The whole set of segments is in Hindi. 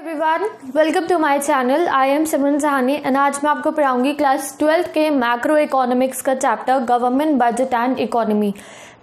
Everyone, welcome to my channel. I am Simran Sahani and आज मैं आपको पढ़ाऊंगी क्लास 12th के मैक्रो इकोनॉमिक्स का chapter government budget and economy.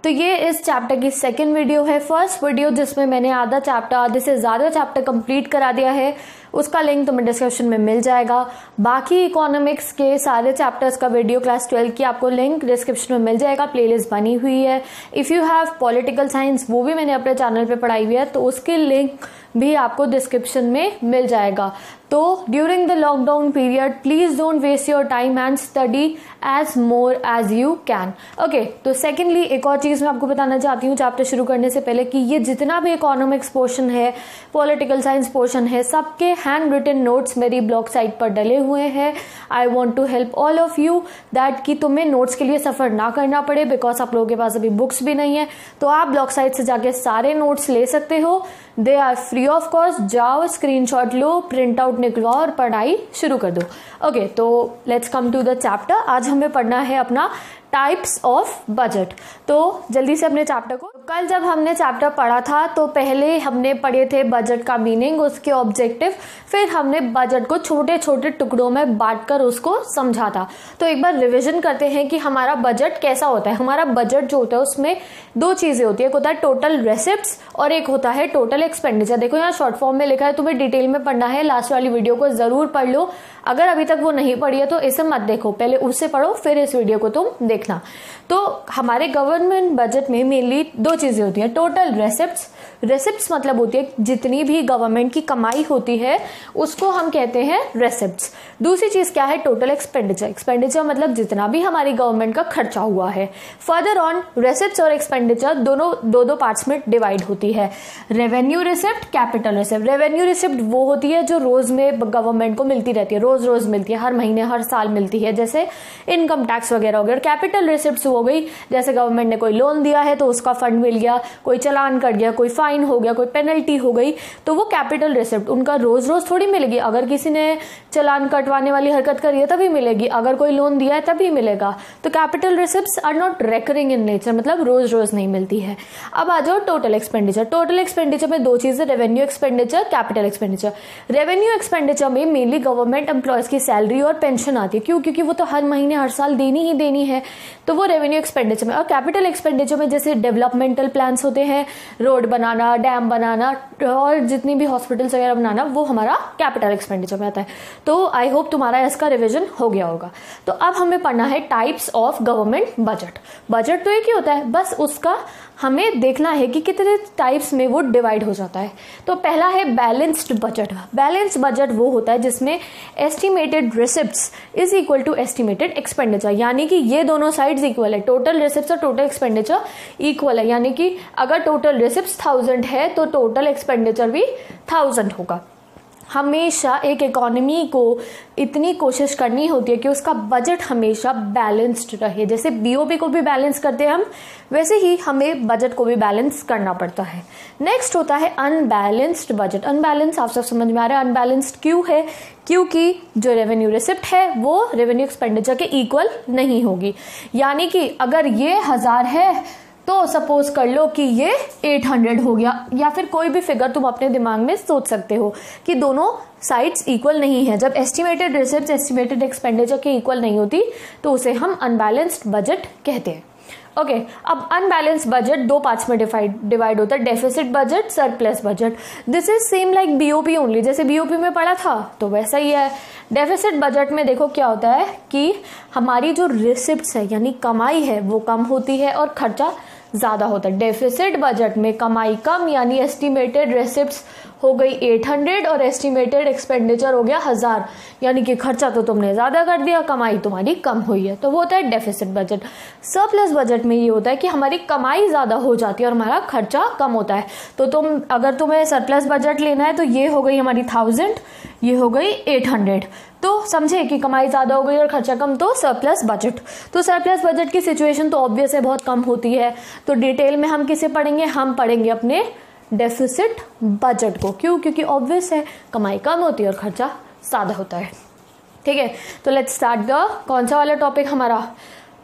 तो ये इस चैप्टर की सेकंड वीडियो है। फर्स्ट वीडियो जिसमें मैंने आधे से ज़्यादा चैप्टर कंप्लीट करा दिया है, उसका लिंक तुम्हें डिस्क्रिप्शन में मिल जाएगा। बाकी इकोनॉमिक्स के सारे चैप्टर्स का वीडियो क्लास 12 की आपको लिंक डिस्क्रिप्शन में मिल जाएगा, प्लेलिस्ट बनी हुई है। If you have political science, वो भी मैंने अपने चैनल पे पढ़ाई हुई है, तो उसकी लिंक भी आपको डिस्क्रिप्शन में मिल जाएगा। तो during the lockdown period please don't waste your time and study as more as you can. Okay, तो सेकेंडली एक और चीज़ मैं आपको बताना चाहती हूँ चैप्टर शुरू करने से पहले कि ये जितना भी इकोनॉमिक्स पोर्शन है, पॉलिटिकल साइंस पोर्शन है, सबके हैंड रिटन नोट्स मेरी ब्लॉग साइट पर डले हुए हैं। I want to help all of you that कि तुम्हें नोट्स के लिए सफ़र ना करना पड़े, बिकॉज आप लोगों के पास अभी बुक्स भी नहीं है। तो आप ब्लॉग साइट से जाके सारे नोट्स ले सकते हो, they are free of cost. जाओ, स्क्रीनशॉट लो, प्रिंट आउट निकलवाओ और पढ़ाई शुरू कर दो। ओके, तो let's come to the chapter. आज हमें पढ़ना है अपना टाइप्स ऑफ बजट। तो जल्दी से अपने चैप्टर को, कल जब हमने चैप्टर पढ़ा था तो पहले हमने पढ़े थे बजट का मीनिंग, उसके ऑब्जेक्टिव, फिर हमने बजट को छोटे छोटे टुकड़ों में बांटकर उसको समझा था। तो एक बार रिवीजन करते हैं कि हमारा बजट कैसा होता है। हमारा बजट जो होता है उसमें दो चीजें होती है, एक होता है टोटल रेसिप्ट्स और एक होता है टोटल एक्सपेंडिचर। देखो यहाँ शॉर्ट फॉर्म में लिखा है, तुम्हें डिटेल में पढ़ना है, लास्ट वाली वीडियो को जरूर पढ़ लो। अगर अभी तक वो नहीं पढ़ी है तो इसे मत देखो, पहले उससे पढ़ो फिर इस वीडियो को तुम देखना। तो हमारे गवर्नमेंट बजट में मेनली दो चीजें होती हैं, टोटल रेसिप्ट्स। रेसिप्ट्स मतलब होती है जितनी भी गवर्नमेंट की कमाई होती है उसको हम कहते हैं रेसिप्ट्स। दूसरी चीज क्या है, टोटल एक्सपेंडिचर। एक्सपेंडिचर मतलब जितना भी हमारी गवर्नमेंट का खर्चा हुआ है। फर्दर ऑन रेसिप्ट्स और एक्सपेंडिचर दोनों दो पार्ट्स में डिवाइड होती है, revenue receipt, capital receipt. Revenue receipt वो होती है जो रोज में गवर्नमेंट को मिलती रहती है, रोज मिलती है, हर महीने हर साल मिलती है, जैसे इनकम टैक्स वगैरह वगैरह। कैपिटल रिसिप्ट हो गई, जैसे गवर्नमेंट ने कोई लोन दिया है तो उसका फंड मिल गया, कोई चालान कट गया, कोई फाइन हो गया, कोई पेनल्टी हो गई, तो वो कैपिटल रिसिप्ट। उनका रोज थोड़ी मिलेगी, अगर किसी ने चालान कटवाने वाली हरकत करी है तभी मिलेगी, अगर कोई लोन दिया है तभी मिलेगा। तो capital receipts are not recurring in nature, मतलब रोज नहीं मिलती है। अब आ जाओ टोटल एक्सपेंडिचर। टोटल एक्सपेंडिचर में दो चीजें, revenue expenditure, capital expenditure. Revenue expenditure में मेनली गवर्नमेंट एम्प्लॉयज की सैलरी और पेंशन आती है, क्यों? क्योंकि वो तो हर महीने हर साल देनी ही देनी है, तो वो रेवेन्यू एक्सपेंडिचर में। और कैपिटल एक्सपेंडिचर में जैसे डेवलपमेंटल प्लान्स होते हैं, रोड बनाना, डैम बनाना और जितनी भी हॉस्पिटल्स वगैरह बनाना, वो हमारा कैपिटल एक्सपेंडिचर में आता है। तो आई होप तुम्हारा इसका रिवीजन हो गया होगा। तो अब हमें पढ़ना है types of government budget. Budget तो एक ही होता है, बस उसका हमें देखना है कि कितने टाइप्स में वो डिवाइड हो जाता है। तो पहला है बैलेंस्ड बजट। बैलेंस्ड बजट वो होता है जिसमें estimated receipts is equal to estimated expenditure, यानी कि ये दोनों साइड्स इक्वल है, टोटल रिसिप्ट्स और टोटल एक्सपेंडिचर इक्वल है। यानी कि अगर टोटल रिसिप्ट्स 1000 है तो टोटल एक्सपेंडिचर भी 1000 होगा। हमेशा एक इकोनॉमी को इतनी कोशिश करनी होती है कि उसका बजट हमेशा बैलेंस्ड रहे। जैसे बीओपी को भी बैलेंस करते हैं हम, वैसे ही हमें बजट को भी बैलेंस करना पड़ता है। नेक्स्ट होता है अनबैलेंस्ड बजट। अनबैलेंस आप सब समझ में आ रहा है, अनबैलेंस्ड क्यों है? क्योंकि जो रेवेन्यू रिसिप्ट है वो रेवेन्यू एक्सपेंडिचर के इक्वल नहीं होगी। यानी कि अगर ये 1000 है तो सपोज कर लो कि ये 800 हो गया, या फिर कोई भी फिगर तुम अपने दिमाग में सोच सकते हो कि दोनों साइड्स इक्वल नहीं है। जब एस्टिमेटेड रिसिप्ट एस्टिमेटेड एक्सपेंडिचर के इक्वल नहीं होती तो उसे हम अनबैलेंस्ड बजट कहते हैं। ओके, अब अनबैलेंस बजट दो पार्ट्स में डिवाइड होता है, deficit budget, surplus budget. This is same like BOP only, जैसे बीओपी में पढ़ा था तो वैसा ही है। डेफिसिट बजट में देखो क्या होता है कि हमारी जो रिसिप्ट्स है यानी कमाई है वो कम होती है और खर्चा ज्यादा होता है। डेफिसिट बजट में कमाई कम, यानी एस्टिमेटेड रेसिप्ट्स हो गई 800 और एस्टिमेटेड एक्सपेंडिचर हो गया 1000, यानी कि खर्चा तो तुमने ज्यादा कर दिया, कमाई तुम्हारी कम हुई है, तो वो होता है डेफिसिट बजट। सरप्लस बजट में ये होता है कि हमारी कमाई ज्यादा हो जाती है और हमारा खर्चा कम होता है। तो अगर तुम्हें सरप्लस बजट लेना है तो ये हो गई हमारी 1000, ये हो गई 800, तो समझे कि कमाई ज्यादा हो गई और खर्चा कम, तो सरप्लस बजट। तो सरप्लस बजट की सिचुएशन तो ऑब्वियस है, बहुत कम होती है। तो डिटेल में हम किसे पढ़ेंगे? हम पढ़ेंगे अपने डेफिसिट बजट को। क्यों? क्योंकि ऑब्वियस है कमाई कम होती है और खर्चा ज्यादा होता है। ठीक है, तो लेट्स स्टार्ट द कौन सा वाला टॉपिक हमारा,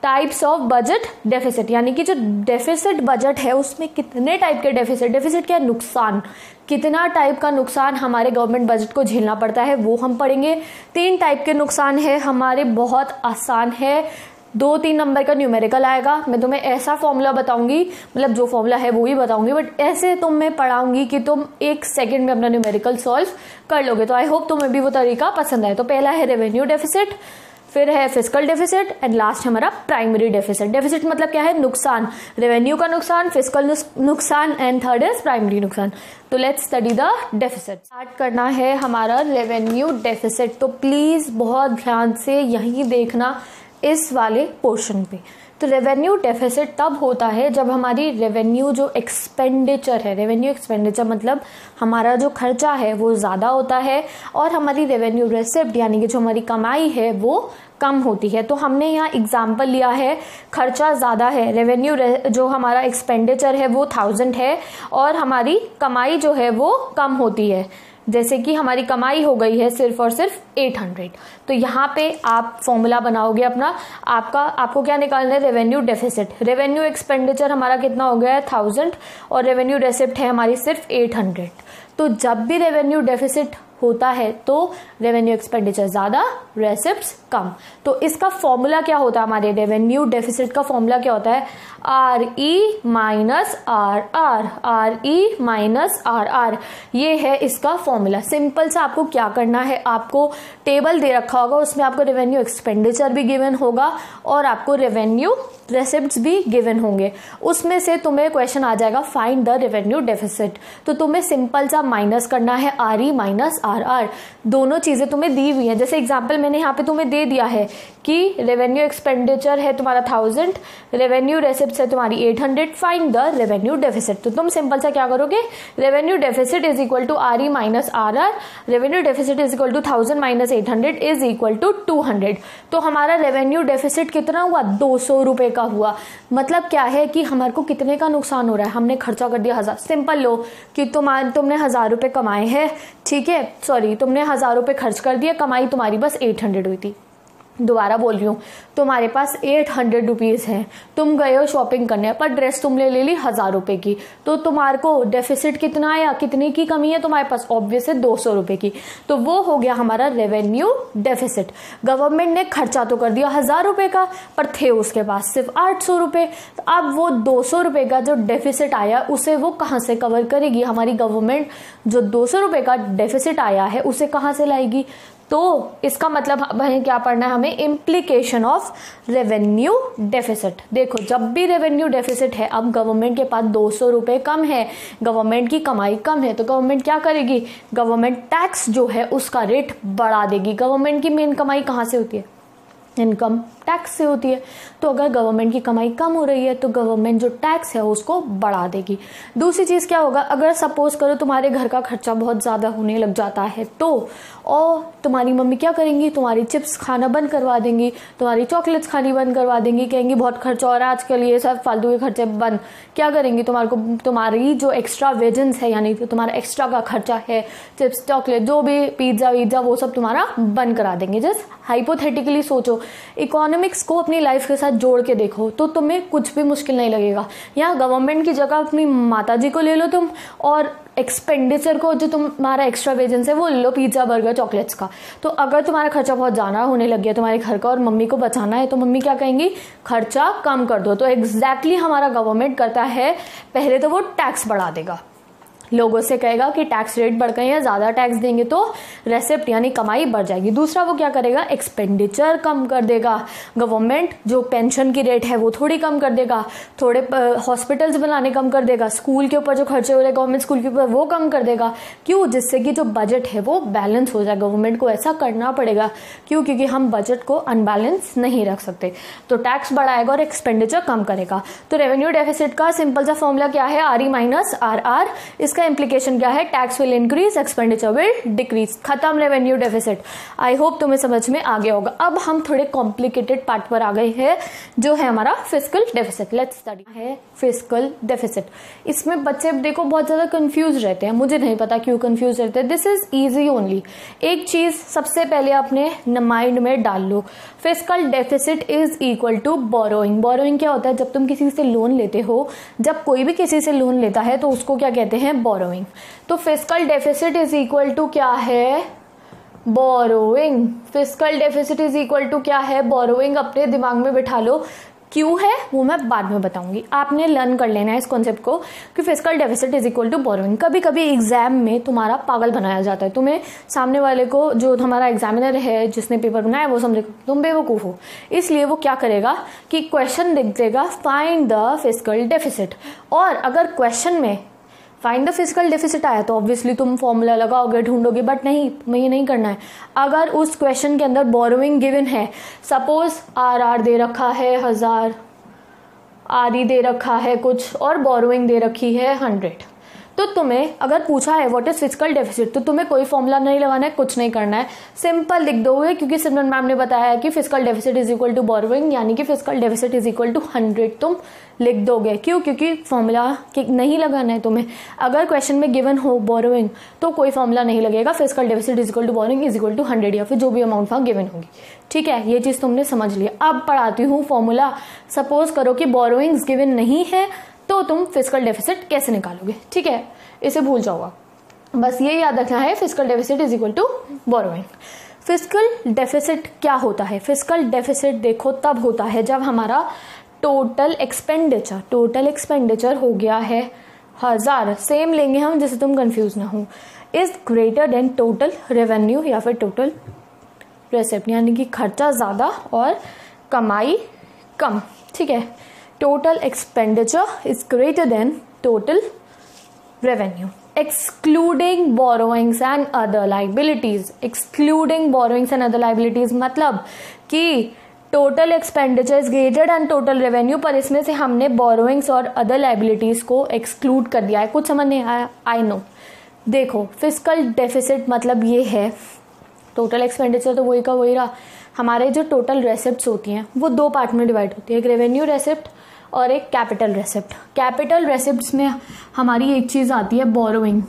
टाइप्स ऑफ बजट डेफिसिट। यानी कि जो डेफिसिट बजट है उसमें कितने टाइप के डेफिसिट क्या है? नुकसान, कितना टाइप का नुकसान हमारे गवर्नमेंट बजट को झेलना पड़ता है वो हम पढ़ेंगे। 3 टाइप के नुकसान है हमारे, बहुत आसान है। 2-3 नंबर का न्यूमेरिकल आएगा। मैं तुम्हें ऐसा फॉर्मूला बताऊंगी, मतलब जो फॉर्मूला है वो ही बताऊंगी, बट ऐसे मैं पढ़ाऊंगी कि तुम 1 सेकंड में अपना न्यूमेरिकल सॉल्व कर लोगे। तो आई होप तुम्हें भी वो तरीका पसंद आए। तो पहला है रेवेन्यू डेफिसिट, फिर है फिस्कल डेफिसिट एंड लास्ट हमारा प्राइमरी डेफिसिट। डेफिसिट मतलब क्या है? नुकसान, रेवेन्यू का नुकसान, फिस्कल नुकसान एंड थर्ड इज प्राइमरी नुकसान। तो let's study the deficit. Start करना है हमारा रेवेन्यू डेफिसिट। तो प्लीज बहुत ध्यान से यही देखना इस वाले पोर्शन पे। तो रेवेन्यू डेफिसिट तब होता है जब हमारी रेवेन्यू जो एक्सपेंडिचर है, रेवेन्यू एक्सपेंडिचर मतलब हमारा जो खर्चा है वो ज़्यादा होता है और हमारी रेवेन्यू रेसिप्ट यानी कि जो हमारी कमाई है वो कम होती है। तो हमने यहाँ एग्जाम्पल लिया है, खर्चा ज़्यादा है, रेवेन्यू जो हमारा एक्सपेंडिचर है वो 1000 है और हमारी कमाई जो है वो कम होती है। जैसे कि हमारी कमाई हो गई है सिर्फ और सिर्फ 800। तो यहाँ पे आप फॉर्मूला बनाओगे अपना, आपको क्या निकालना है? Revenue deficit. रेवेन्यू एक्सपेंडिचर हमारा कितना हो गया है? 1000 और रेवेन्यू रेसिप्ट है हमारी सिर्फ 800। तो जब भी रेवेन्यू डेफिसिट होता है तो रेवेन्यू एक्सपेंडिचर ज्यादा, रेसिप्ट्स कम। तो इसका फॉर्मूला क्या होता है? हमारे रेवेन्यू डेफिसिट का फॉर्मूला क्या होता है? RE minus RR, RE minus RR, ये है इसका फॉर्मूला। सिंपल सा आपको क्या करना है, आपको टेबल दे रखा होगा, उसमें आपको रेवेन्यू एक्सपेंडिचर भी गिवन होगा और आपको रेवेन्यू रेसिप्ट्स भी गिवन होंगे। उसमें से तुम्हें क्वेश्चन आ जाएगा फाइंड द रेवेन्यू डेफिसिट। तो तुम्हें सिंपल सा माइनस करना है RE माइनस RR। दोनों चीजें तुम्हें दी हुई हैं। जैसे एग्जांपल मैंने यहाँ पे तुम्हें दे दिया है कि रेवेन्यू एक्सपेंडिचर है तुम्हारा 1000, रेवेन्यू रेसिप्ट्स है तुम्हारी 800, फाइंड द रेवेन्यू डेफिसिट। तो तुम सिंपल सा क्या करोगे? Revenue deficit is equal to RE minus RR, revenue deficit is equal to 1000 minus 800 is equal to 200। तो हमारा रेवेन्यू डेफिसिट कितना हुआ? 200 रुपए का हुआ। मतलब क्या है कि हमारे को कितने का नुकसान हो रहा है? हमने खर्चा कर दिया 1000। सिंपल लो कि तुमने 1000 रुपए कमाए हैं, ठीक है, सॉरी तुमने 1000 रुपए खर्च कर दिया, कमाई तुम्हारी बस 800 हुई थी। दोबारा बोल रही हूँ, तुम्हारे पास 800 रुपीज है, तुम गए हो शॉपिंग करने पर ड्रेस तुमने ले ली 1000 रुपए की, तो तुम्हारे को डेफिसिट कितना आया? कितने की कमी है तुम्हारे पास? ऑब्वियस है 200 रुपए की। तो वो हो गया हमारा रेवेन्यू डेफिसिट। गवर्नमेंट ने खर्चा तो कर दिया 1000 रुपए का, पर थे उसके पास सिर्फ 800 रुपए। तो अब वो 200 रुपए का जो डेफिसिट आया उसे वो कहाँ से कवर करेगी? हमारी गवर्नमेंट जो 200 रुपए का डेफिसिट आया है उसे कहाँ से लाएगी? तो इसका मतलब क्या पढ़ना है हमें? Implication of revenue deficit. देखो जब भी रेवेन्यू डेफिसिट है, अब गवर्नमेंट के पास 200 रुपए कम है, गवर्नमेंट की कमाई कम है, तो गवर्नमेंट क्या करेगी? गवर्नमेंट टैक्स जो है उसका रेट बढ़ा देगी। गवर्नमेंट की मेन कमाई कहाँ से होती है? इनकम टैक्स से होती है। तो अगर गवर्नमेंट की कमाई कम हो रही है तो गवर्नमेंट जो टैक्स है उसको बढ़ा देगी। दूसरी चीज क्या होगा? अगर सपोज करो तुम्हारे घर का खर्चा बहुत ज्यादा होने लग जाता है तो और तुम्हारी मम्मी क्या करेंगी? तुम्हारी चिप्स खाना बंद करवा देंगी, तुम्हारी चॉकलेट्स खानी बंद करवा देंगी, कहेंगी बहुत खर्चा हो रहा है आजकल, ये सब फालतू के खर्चे बंद। क्या करेंगी? तुम्हारी जो एक्स्ट्रा वेजन्स है यानी कि तुम्हारा एक्स्ट्रा का खर्चा है, चिप्स चॉकलेट जो भी पिज्जा वीजा वो सब तुम्हारा बंद करा देंगे। जस्ट हाइपोथेटिकली सोचो, इकोनॉमिक्स को अपनी लाइफ के साथ जोड़ के देखो तो तुम्हें कुछ भी मुश्किल नहीं लगेगा। यहाँ गवर्नमेंट की जगह अपनी माताजी को ले लो तुम, और एक्सपेंडिचर को जो तुम्हारा एक्स्ट्रा वेजन्स है वो ले लो, पिज्जा बर्गर चॉकलेट्स का। तो अगर तुम्हारा खर्चा बहुत ज्यादा होने लग गया तुम्हारे घर का और मम्मी को बचाना है तो मम्मी क्या कहेंगी? खर्चा कम कर दो। तो एग्जैक्टली हमारा गवर्नमेंट करता है, पहले तो वो टैक्स बढ़ा देगा, लोगों से कहेगा कि टैक्स रेट बढ़ गए हैं, ज्यादा टैक्स देंगे तो रेसिप्ट यानी कमाई बढ़ जाएगी। दूसरा वो क्या करेगा? एक्सपेंडिचर कम कर देगा। गवर्नमेंट जो पेंशन की रेट है वो थोड़ी कम कर देगा, थोड़े हॉस्पिटल्स बनाने कम कर देगा, स्कूल के ऊपर जो खर्चे हो रहे गवर्नमेंट स्कूल के ऊपर वो कम कर देगा। क्यों? जिससे कि जो बजट है वो बैलेंस हो जाए। गवर्नमेंट को ऐसा करना पड़ेगा। क्यों? क्योंकि हम बजट को अनबैलेंस नहीं रख सकते। तो टैक्स बढ़ाएगा और एक्सपेंडिचर कम करेगा। तो रेवेन्यू डेफिसिट का सिंपल सा फॉर्मूला क्या है? RE minus RR। इसका इंप्लीकेशन क्या है? Tax will increase, expenditure will decrease. खत्म रेवेन्यू डेफिसिट। आई होप तुम्हें समझ में आ गया होगा। अब हम थोड़े कॉम्प्लिकेटेड पार्ट पर आ गए हैं जो है हमारा फिस्कल डेफिसिट। लेट्स स्टडी है फिस्कल डेफिसिट। इसमें बच्चे देखो बहुत ज्यादा कंफ्यूज रहते हैं, मुझे नहीं पता क्यों कंफ्यूज रहते हैं। This is easy only. एक चीज सबसे पहले अपने माइंड में डाल लो, fiscal deficit is equal to borrowing. Borrowing क्या होता है? जब तुम किसी से लोन लेते हो, जब कोई भी किसी से लोन लेता है तो उसको क्या कहते हैं? बोरोइंग। तो fiscal deficit is equal to क्या है, borrowing. Fiscal deficit is equal to क्या है, बोरोइंग। अपने दिमाग में बिठा लो, क्यों है वो मैं बाद में बताऊंगी, आपने लर्न कर लेना है इस कॉन्सेप्ट को कि fiscal deficit is equal to borrowing. कभी कभी एग्जाम में तुम्हारा पागल बनाया जाता है, तुम्हें सामने वाले को, जो हमारा एग्जामिनर है जिसने पेपर बनाया, वो समझे तुम बेवकूफ हो, इसलिए वो क्या करेगा कि क्वेश्चन लिख देगा फाइंड द फिस्कल डेफिसिट। और अगर क्वेश्चन में फाइंड द फिस्कल डेफिसिट आया तो ऑब्वियसली तुम फॉर्मूला लगाओगे, ढूंढोगे, बट नहीं, तुम्हें ये नहीं करना है। अगर उस क्वेश्चन के अंदर बोरोइंग गिवन है, सपोज आर दे रखा है 1000, RE दे रखा है कुछ, और बोरोइंग दे रखी है 100, तो तुम्हें अगर पूछा है व्हाट इज फिस्कल डेफिसिट, तो तुम्हें कोई फॉर्मूला नहीं लगाना है, कुछ नहीं करना है, सिंपल लिख दोगे, क्योंकि सिमरन मैम ने बताया है कि fiscal deficit is equal to borrowing, यानी कि fiscal deficit is equal to 100 तुम लिख दोगे। क्यों? क्योंकि फॉर्मूला नहीं लगाना है तुम्हें। अगर क्वेश्चन में गिवन हो बोरोइंग तो कोई फॉर्मूला नहीं लगेगा, fiscal deficit is equal to borrowing is equal to 100 या फिर जो भी अमाउंट वहां गिवन होगी। ठीक है, ये चीज तुमने समझ लिया। अब पढ़ाती हूँ फॉर्मूला। सपोज करो कि बोरोइंग्स गिवन नहीं है तो तुम फिस्कल डेफिसिट कैसे निकालोगे। ठीक है, इसे भूल जाओ, बस ये याद रखना है, fiscal deficit is equal to borrowing. Fiscal deficit क्या होता है? फिस्कल डेफिसिट देखो तब होता है जब हमारा टोटल एक्सपेंडिचर हो गया है 1000, सेम लेंगे हम जिससे तुम कंफ्यूज ना हो, is greater than total revenue या फिर टोटल रेसिप्ट, यानी कि खर्चा ज्यादा और कमाई कम। ठीक है, total expenditure is greater than total revenue excluding borrowings and other liabilities. Excluding borrowings and other liabilities मतलब कि total expenditure is greater than total revenue, पर इसमें से हमने बोरोइंग्स और अदर लाइबिलिटीज को एक्सक्लूड कर दिया है। कुछ समझ नहीं आया, आई नो। देखो, फिस्कल डेफिसिट मतलब ये है, टोटल एक्सपेंडिचर तो वही का वही रहा। हमारे जो टोटल रेसिप्ट्स होती हैं वो दो पार्ट में डिवाइड होती है, एक रेवेन्यू रेसिप्ट और एक कैपिटल रेसिप्ट। कैपिटल रेसिप्ट्स में हमारी एक चीज आती है, बोरोइंग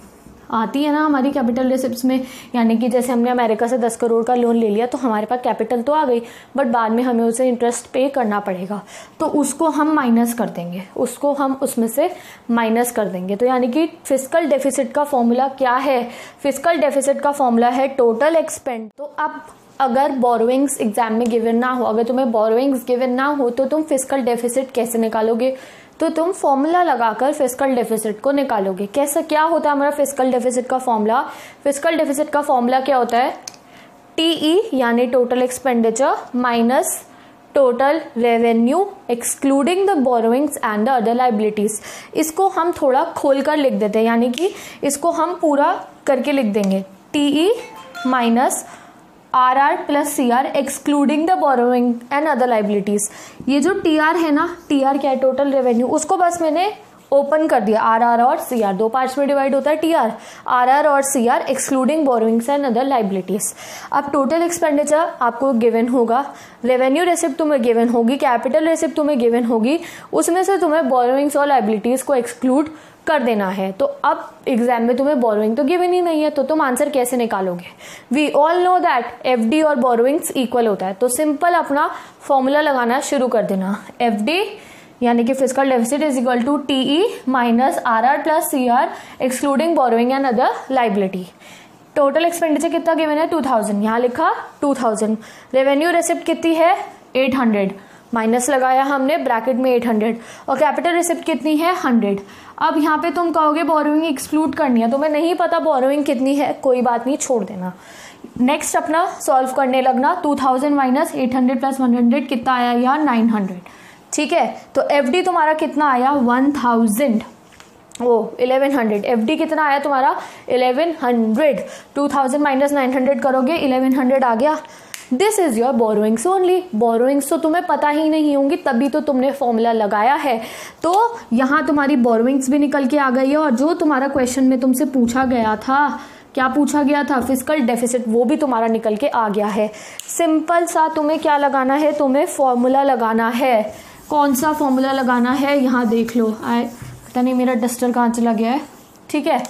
आती है ना हमारी कैपिटल रेसिप्ट्स में, यानी कि जैसे हमने अमेरिका से 10 करोड़ का लोन ले लिया तो हमारे पास कैपिटल तो आ गई, बट बाद में हमें उसे इंटरेस्ट पे करना पड़ेगा, तो उसको हम माइनस कर देंगे, उसको हम उसमें से माइनस कर देंगे। तो यानी कि फिस्कल डेफिसिट का फॉर्मूला क्या है? फिस्कल डेफिसिट का फॉर्मूला है टोटल एक्सपेंड। तो अब अगर बोरोइंग्स एग्जाम में गिवन ना हो, अगर तुम्हें बोरोइंग्स गिवन ना हो तो तुम फिस्कल डेफिसिट कैसे निकालोगे? तो तुम फॉर्मूला लगाकर फिस्कल डेफिसिट को निकालोगे। कैसा, क्या होता है हमारा फिस्कल डेफिसिट का फॉर्मूला? फिस्कल डेफिसिट का फॉर्मूला क्या होता है? TE यानी total expenditure minus total revenue excluding the borrowings and the other liabilities. इसको हम थोड़ा खोलकर लिख देते हैं, यानी कि इसको हम पूरा करके लिख देंगे, TE minus RR plus CR excluding the borrowing and other liabilities. ये जो TR है ना, TR क्या है? टोटल रेवेन्यू, उसको बस मैंने ओपन कर दिया, RR और CR, दो पार्ट्स में डिवाइड होता है TR, RR और CR excluding borrowings and other liabilities. अब टोटल एक्सपेंडिचर आपको गिवन होगा, रेवेन्यू रेसिप्ट तुम्हें गिवन होगी, कैपिटल रेसिप्ट तुम्हें गिवन होगी, उसमें से तुम्हें बोरोइंग्स और लाइबिलिटीज को एक्सक्लूड कर देना है। तो अब एग्जाम में तुम्हें बोरोइंग तो गिवन ही नहीं है, तो तुम आंसर कैसे निकालोगे? We all know that FD और बोरोइंग्स इक्वल होता है, तो सिंपल अपना फॉर्मूला लगाना शुरू कर देना। FD यानी कि fiscal deficit is equal to TE minus RR plus CR excluding borrowing and other liability. Total expenditure कितना गिवन है? 2000, यहाँ लिखा 2000। रेवेन्यू रेसिप्ट कितनी है? 800, माइनस लगाया हमने ब्रैकेट में 800, और कैपिटल रेसिप्ट कितनी है? 100। अब यहाँ पे तुम कहोगे बोरोइंग एक्सक्लूड करनी है, तुम्हें नहीं पता बोरोइंग कितनी है, कोई बात नहीं, छोड़ देना। नेक्स्ट अपना सॉल्व करने लगना। 2000 माइनस 800 प्लस 100 कितना आया यार? 900। ठीक है, तो FD तुम्हारा कितना आया? 1100। FD कितना आया तुम्हारा? 1100। 2000 माइनस 900 करोगे, 1100 आ गया। This is your borrowings only. Borrowings तो तुम्हें पता ही नहीं होंगी, तभी तो तुमने फॉर्मूला लगाया है। तो यहाँ तुम्हारी बोरोइंग्स भी निकल के आ गई है, और जो तुम्हारा क्वेश्चन में तुमसे पूछा गया था, क्या पूछा गया था? फिस्कल डेफिसिट, वो भी तुम्हारा निकल के आ गया है। सिंपल सा तुम्हें क्या लगाना है? तुम्हें फॉर्मूला लगाना है। कौन सा फॉर्मूला लगाना है? यहाँ देख लो, पता नहीं मेरा डस्टर कहाँ चला गया है। ठीक है,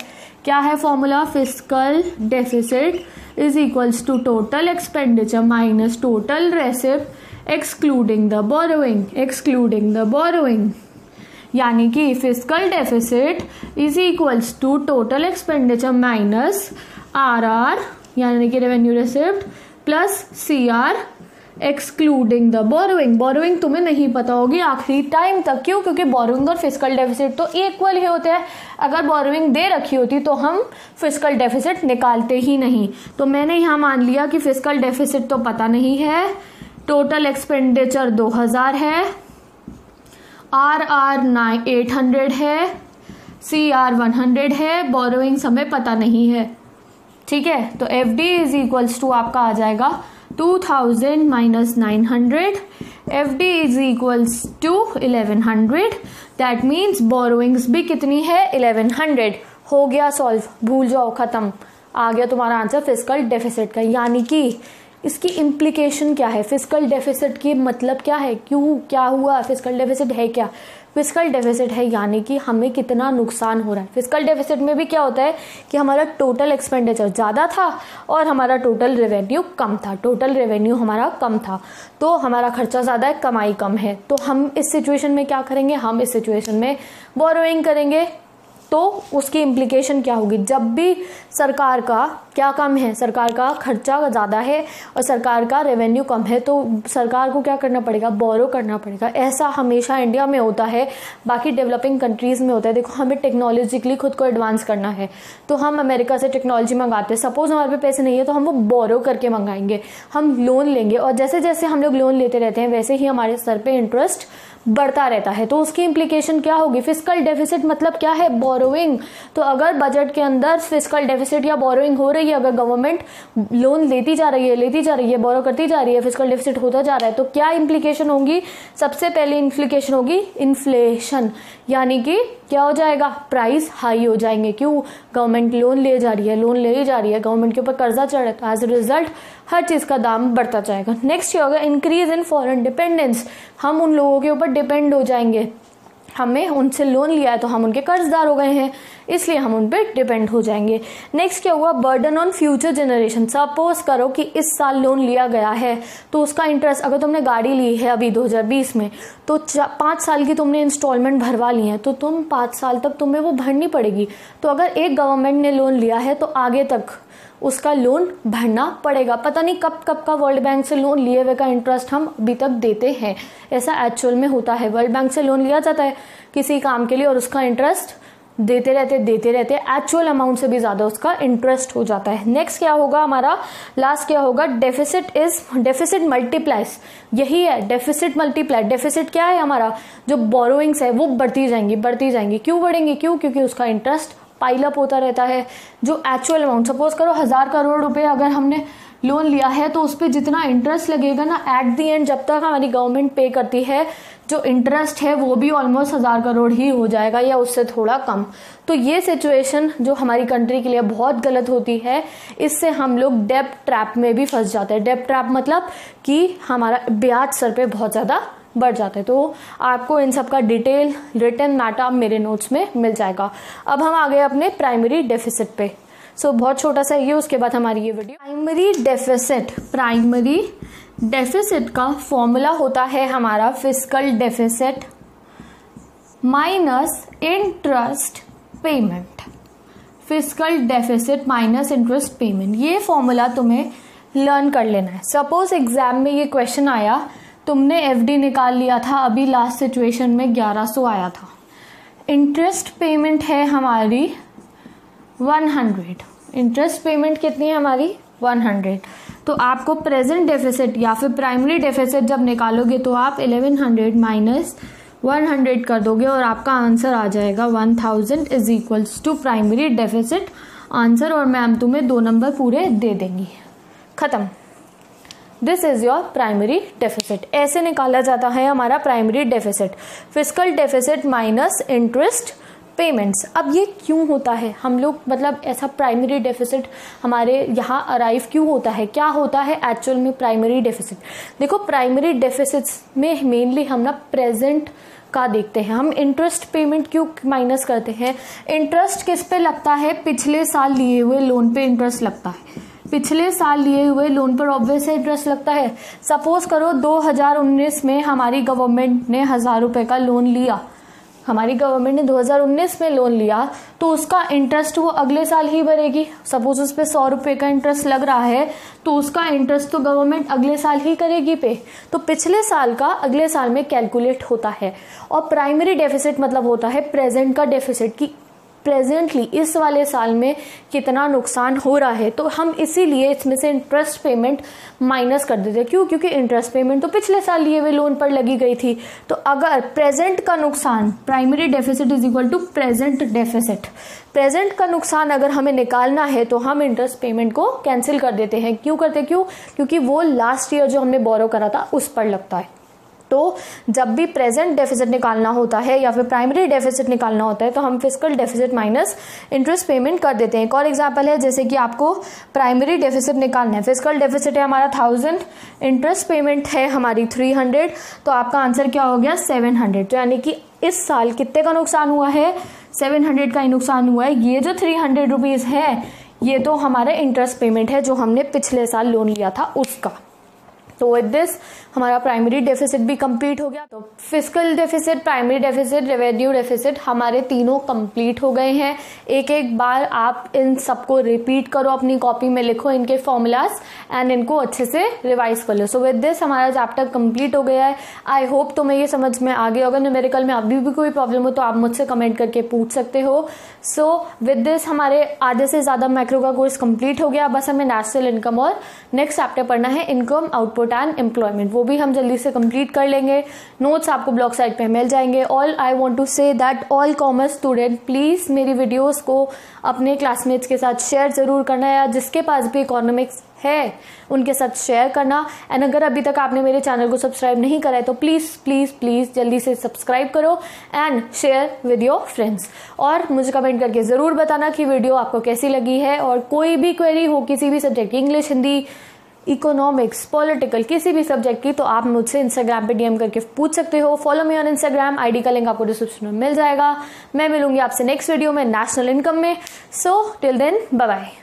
क्या है formula? Fiscal deficit is equals to total expenditure minus total receipt excluding the borrowing. Excluding the borrowing यानी कि fiscal deficit is equals to total expenditure minus RR यानी कि revenue receipt plus CR excluding the borrowing. Borrowing तुम्हें नहीं पता होगी आखिरी टाइम तक, क्यों? क्योंकि बोरोइंग और फिस्कल डेफिसिट तो इक्वल ही होते हैं। अगर बोरोइंग दे रखी होती तो हम फिस्कल डेफिसिट निकालते ही नहीं। तो मैंने यहाँ मान लिया कि फिस्कल डेफिसिट तो पता नहीं है, टोटल एक्सपेंडिचर 2000 है, RR 800 है, CR 100 है, बोरोइंग हमें पता नहीं है। ठीक है, तो FD इज इक्वल्स टू आपका आ जाएगा 2000 minus 900, FD is equals to 1100। That means borrowings भी कितनी है? 1100। हो गया सॉल्व, भूल जाओ, खत्म। आ गया तुम्हारा आंसर फिस्कल डेफिसिट का। यानी कि इसकी इम्प्लीकेशन क्या है? फिस्कल डेफिसिट की मतलब क्या है? क्यों, क्या हुआ? फिस्कल डेफिसिट है क्या? फिस्कल डेफिसिट है यानी कि हमें कितना नुकसान हो रहा है। फिस्कल डेफिसिट में भी क्या होता है कि हमारा टोटल एक्सपेंडिचर ज़्यादा था और हमारा टोटल रेवेन्यू कम था। टोटल रेवेन्यू हमारा कम था तो हमारा खर्चा ज़्यादा है, कमाई कम है। तो हम इस सिचुएशन में क्या करेंगे? हम इस सिचुएशन में बोरोइंग करेंगे। तो उसकी इम्प्लीकेशन क्या होगी? जब भी सरकार का क्या कम है, सरकार का खर्चा ज़्यादा है और सरकार का रेवेन्यू कम है, तो सरकार को क्या करना पड़ेगा? बोरो करना पड़ेगा। ऐसा हमेशा इंडिया में होता है, बाकी डेवलपिंग कंट्रीज़ में होता है। देखो, हमें टेक्नोलॉजिकली खुद को एडवांस करना है तो हम अमेरिका से टेक्नोलॉजी मंगाते हैं। सपोज हमारे पे पैसे नहीं है तो हम वो बोरो करके मंगाएंगे, हम लोन लेंगे, और जैसे जैसे हम लोग लोन लेते रहते हैं वैसे ही हमारे सर पे इंटरेस्ट बढ़ता रहता है। तो उसकी इम्प्लीकेशन क्या होगी? फिस्कल डेफिसिट मतलब क्या है? बोरोइंग। तो अगर बजट के अंदर फिस्कल डेफिसिट या बोरोइंग हो रही है, अगर गवर्नमेंट लोन लेती जा रही है, बोरो करती जा रही है, फिस्कल डेफिसिट होता जा रहा है, तो क्या इम्प्लीकेशन होगी? सबसे पहले इम्प्लीकेशन होगी इन्फ्लेशन। यानी कि क्या हो जाएगा? प्राइस हाई हो जाएंगे। क्यों? गवर्नमेंट लोन ले जा रही है, गवर्नमेंट के ऊपर कर्जा चढ़ रहा है, तो एज ए रिजल्ट हर चीज का दाम बढ़ता जाएगा। नेक्स्ट क्या होगा? Increase in foreign dependence. हम उन लोगों के ऊपर डिपेंड हो जाएंगे, हमें उनसे लोन लिया है तो हम उनके कर्जदार हो गए हैं, इसलिए हम उन पर डिपेंड हो जाएंगे। नेक्स्ट क्या हुआ? Burden on future generation. Suppose करो कि इस साल लोन लिया गया है तो उसका इंटरेस्ट, अगर तुमने गाड़ी ली है अभी 2020 में तो 5 साल की तुमने इंस्टॉलमेंट भरवा ली है, तो तुम 5 साल तक तुम्हें वो भरनी पड़ेगी। तो अगर एक गवर्नमेंट ने लोन लिया है तो आगे तक उसका लोन भरना पड़ेगा। पता नहीं कब कब का वर्ल्ड बैंक से लोन लिए हुए का इंटरेस्ट हम अभी तक देते हैं, ऐसा एक्चुअल में होता है। वर्ल्ड बैंक से लोन लिया जाता है किसी काम के लिए और उसका इंटरेस्ट देते रहते एक्चुअल अमाउंट से भी ज्यादा उसका इंटरेस्ट हो जाता है। नेक्स्ट क्या होगा हमारा? लास्ट क्या होगा? Deficit multiplies. यही है डेफिसिट मल्टीप्लाई। डेफिसिट क्या है हमारा? जो बोरोइंग्स है वो बढ़ती जाएंगी। क्यों बढ़ेंगी? क्योंकि उसका इंटरेस्ट पाइलअप होता रहता है। जो एक्चुअल अमाउंट, सपोज करो 1000 करोड़ रुपए अगर हमने लोन लिया है तो उस पर जितना इंटरेस्ट लगेगा ना, एट दी एंड जब तक हमारी गवर्नमेंट पे करती है, जो इंटरेस्ट है वो भी ऑलमोस्ट 1000 करोड़ ही हो जाएगा या उससे थोड़ा कम। तो ये सिचुएशन जो हमारी कंट्री के लिए बहुत गलत होती है, इससे हम लोग डेब्ट ट्रैप में भी फंस जाते हैं। डेब्ट ट्रैप मतलब कि हमारा ब्याज सर पे बहुत ज्यादा बढ़ जाता है। तो आपको इन सब का डिटेल रिटन मैटर मेरे नोट्स में मिल जाएगा। अब हम आ गए अपने प्राइमरी डेफिसिट पे। बहुत छोटा सा ये, उसके बाद हमारी ये वीडियो। प्राइमरी डेफिसिट का फॉर्मूला होता है हमारा fiscal deficit minus interest payment. Fiscal deficit minus interest payment, ये फॉर्मूला तुम्हें लर्न कर लेना है। सपोज एग्जाम में ये क्वेश्चन आया, तुमने एफडी निकाल लिया था, अभी लास्ट सिचुएशन में 1100 आया था। इंटरेस्ट पेमेंट है हमारी 100। इंटरेस्ट पेमेंट कितनी है हमारी? 100। तो आपको प्रेजेंट डेफिसिट या फिर प्राइमरी डेफिसिट जब निकालोगे तो आप 1100 माइनस 100 कर दोगे और आपका आंसर आ जाएगा 1000 is equals to primary deficit answer. और मैम तुम्हें 2 नंबर पूरे दे देंगी। खत्म। This is your primary deficit. ऐसे निकाला जाता है हमारा primary deficit, fiscal deficit minus interest payments. अब ये क्यों होता है? हम लोग मतलब ऐसा प्राइमरी डेफिसिट हमारे यहाँ अराइव क्यों होता है? क्या होता है एक्चुअल में प्राइमरी डेफिसिट? देखो, प्राइमरी डेफिसिट्स में मेनली हम ना प्रेजेंट का देखते हैं। हम इंटरेस्ट पेमेंट क्यों माइनस करते हैं? इंटरेस्ट किस पे लगता है? पिछले साल लिए हुए लोन पे इंटरेस्ट लगता है। पिछले साल लिए हुए लोन पर ऑब्वियस इंटरेस्ट लगता है। सपोज करो 2019 में हमारी गवर्नमेंट ने 1000 रुपए का लोन लिया, हमारी गवर्नमेंट ने 2019 में लोन लिया तो उसका इंटरेस्ट वो अगले साल ही भरेगी। सपोज उस पर 100 रुपये का इंटरेस्ट लग रहा है तो उसका इंटरेस्ट तो गवर्नमेंट अगले साल ही करेगी पे। तो पिछले साल का अगले साल में कैलकुलेट होता है। और प्राइमरी डेफिसिट मतलब होता है प्रेजेंट का डेफिसिट, कि प्रेजेंटली इस वाले साल में कितना नुकसान हो रहा है। तो हम इसीलिए इसमें से इंटरेस्ट पेमेंट माइनस कर देते हैं। क्यों? क्योंकि इंटरेस्ट पेमेंट तो पिछले साल लिए हुए लोन पर लगी गई थी। तो अगर प्रेजेंट का नुकसान, primary deficit is equal to present deficit, present का नुकसान अगर हमें निकालना है तो हम इंटरेस्ट पेमेंट को कैंसिल कर देते हैं। क्योंकि वो लास्ट ईयर जो हमने बोरो करा था उस पर लगता है। तो जब भी प्रेजेंट डेफिसिट निकालना होता है या फिर प्राइमरी डेफिसिट निकालना होता है तो हम fiscal deficit minus interest payment कर देते हैं। एक और एग्जांपल है, जैसे कि आपको प्राइमरी डेफिसिट निकालना है, फिस्कल डेफिसिट है हमारा 1000, इंटरेस्ट पेमेंट है हमारी 300, तो आपका आंसर क्या हो गया 700। तो यानी कि इस साल कितने का नुकसान हुआ है, 700 का ही नुकसान हुआ है। ये जो 300 रुपीज है ये तो हमारा इंटरेस्ट पेमेंट है जो हमने पिछले साल लोन लिया था उसका। तो विद दिस हमारा प्राइमरी डेफिसिट भी कंप्लीट हो गया। तो fiscal deficit, primary deficit, revenue deficit हमारे तीनों कंप्लीट हो गए हैं। एक एक बार आप इन सबको रिपीट करो, अपनी कॉपी में लिखो इनके फॉर्मूलाज एंड इनको अच्छे से रिवाइज कर लो। सो विद दिस हमारा चैप्टर कंप्लीट हो गया है। आई होप तुम्हें ये समझ में आ गया होगा। न्यूमेरिकल में अभी भी कोई प्रॉब्लम हो तो आप मुझसे कमेंट करके पूछ सकते हो। सो विद दिस हमारे आधे से ज्यादा मैक्रो का कोर्स कंप्लीट हो गया। बस हमें नेशनल इनकम और नेक्स्ट चैप्टर पढ़ना है इनकम, आउटपुट एंड एम्प्लॉयमेंट, वो भी हम जल्दी से कंप्लीट कर लेंगे। नोट्स आपको ब्लॉग साइट पे मिल जाएंगे। All I want to say that all commerce student please मेरी वीडियोस को अपने क्लासमेट्स के साथ शेयर जरूर करना, या जिसके पास भी इकोनॉमिक्स है उनके साथ शेयर करना। एंड अगर अभी तक आपने मेरे चैनल को सब्सक्राइब नहीं करा है तो प्लीज प्लीज प्लीज जल्दी से सब्सक्राइब करो and share with your friends. और मुझे कमेंट करके जरूर बताना कि वीडियो आपको कैसी लगी है। और कोई भी क्वेरी हो किसी भी सब्जेक्ट की, इंग्लिश, हिंदी, इकोनॉमिक्स, पॉलिटिकल, किसी भी सब्जेक्ट की, तो आप मुझसे इंस्टाग्राम पे डीएम करके पूछ सकते हो। Follow me on Instagram, ID का लिंक आपको डिस्क्रिप्शन में मिल जाएगा। मैं मिलूंगी आपसे नेक्स्ट वीडियो में नेशनल इनकम में। So till then bye bye.